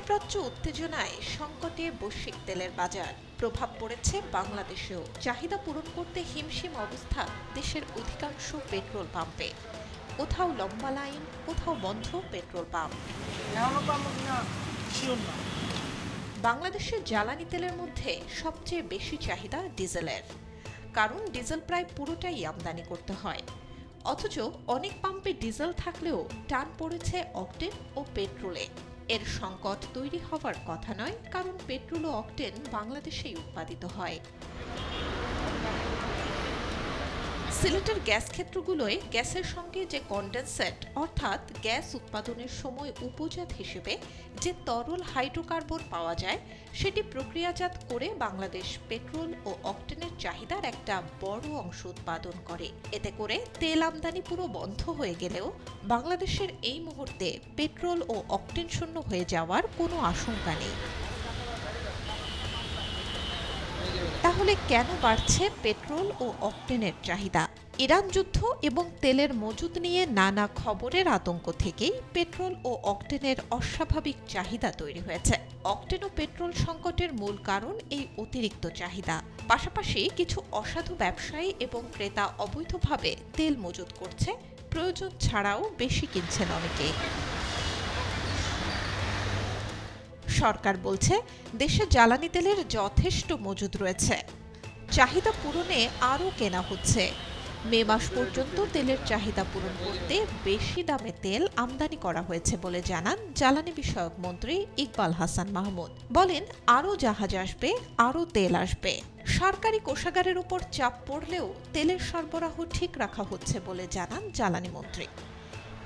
মধ্যপ্রাচ্য উত্তেজনায় সংকটে বৈশ্বিক তেলের বাজার। প্রভাব পড়েছে বাংলাদেশেও। চাহিদা পূরণ করতে হিমশিম অবস্থা দেশের অধিকাংশ পেট্রোল পাম্পে। কোথাও লম্বা লাইন, কোথাও বন্ধ পেট্রোল পাম্প। বাংলাদেশের জ্বালানি তেলের মধ্যে সবচেয়ে বেশি চাহিদা ডিজেলের, কারণ ডিজেল প্রায় পুরোটাই আমদানি করতে হয়। অথচ অনেক পাম্পে ডিজেল থাকলেও টান পড়েছে অকটেন ও পেট্রোলে। এর সংকট তৈরি হওয়ার কথা নয়, কারণ পেট্রোল ও অকটেন বাংলাদেশেই উৎপাদিত হয়। সিলেটের গ্যাস ক্ষেত্রগুলোয় গ্যাসের সঙ্গে যে কনডেনসেট অর্থাৎ গ্যাস উৎপাদনের সময় উপজাত হিসেবে যে তরল হাইড্রোকার্বন পাওয়া যায়, সেটি প্রক্রিয়াজাত করে বাংলাদেশ পেট্রোল ও অকটেনের চাহিদার একটা বড় অংশ উৎপাদন করে। এতে করে তেল আমদানি পুরো বন্ধ হয়ে গেলেও বাংলাদেশের এই মুহূর্তে পেট্রোল ও অকটেন শূন্য হয়ে যাওয়ার কোনো আশঙ্কা নেই। তাহলে কেন বাড়ছে পেট্রোল ও অকটেনের চাহিদা? ইরান যুদ্ধ এবং তেলের মজুদ নিয়ে নানা খবরের আতঙ্ক থেকেই পেট্রোল ও অকটেনের অস্বাভাবিক চাহিদা তৈরি হয়েছে। অকটেন ও পেট্রোল সংকটের মূল কারণ এই অতিরিক্ত চাহিদা। পাশাপাশি কিছু অসাধু ব্যবসায়ী এবং ক্রেতা অবৈধভাবে তেল মজুদ করছে, প্রয়োজন ছাড়াও বেশি কিনছেন অনেকে। সরকার বলছে দেশে জ্বালানি তেলের যথেষ্ট মজুদ রয়েছে, চাহিদা পূরণে আরও কেনা হচ্ছে। মে মাস পর্যন্ত তেলের চাহিদা পূরণ করতে বেশি দামে তেল আমদানি করা হয়েছে বলে জানান জ্বালানি বিষয়ক মন্ত্রী ইকবাল হাসান মাহমুদ। বলেন, আরও জাহাজ আসবে, আরও তেল আসবে। সরকারি কোষাগারের উপর চাপ পড়লেও তেলের সরবরাহ ঠিক রাখা হচ্ছে বলে জানান জ্বালানি মন্ত্রী।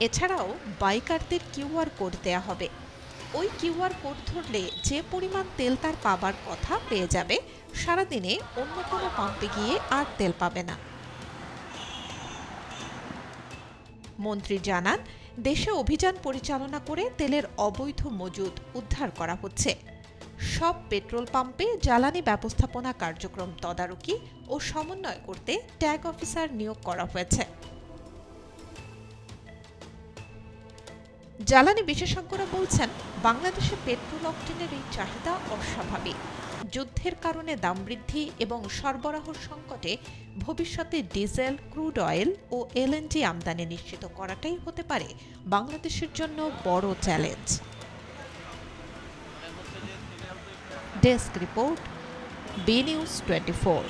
এছাড়াও বাইকারদের কিউআর কোড দেয়া হবে। ওই কিউআর কোড ধরলে যে পরিমাণ তেল তার পাবার কথা পেয়ে যাবে, সারাদিনে অন্য কোনো পাম্পে গিয়ে আর তেল পাবে না। মন্ত্রী জানান, দেশে অভিযান পরিচালনা করে তেলের অবৈধ মজুদ উদ্ধার করা হচ্ছে। সব পেট্রোল পাম্পে জ্বালানি ব্যবস্থাপনা কার্যক্রম তদারকি ও সমন্বয় করতে ট্যাগ অফিসার নিয়োগ করা হয়েছে। জ্বালানি বিশেষজ্ঞরা বলছেন, বাংলাদেশে পেট্রোল অকটেনের এই চাহিদা অস্বাভাবিক। যুদ্ধের কারণে দাম বৃদ্ধি এবং সরবরাহ সংকটে ভবিষ্যতে ডিজেল, ক্রুড অয়েল ও এলএনজি আমদানি নিশ্চিত করাটাই হতে পারে বাংলাদেশের জন্য বড় challenge. Desk report, B news 24।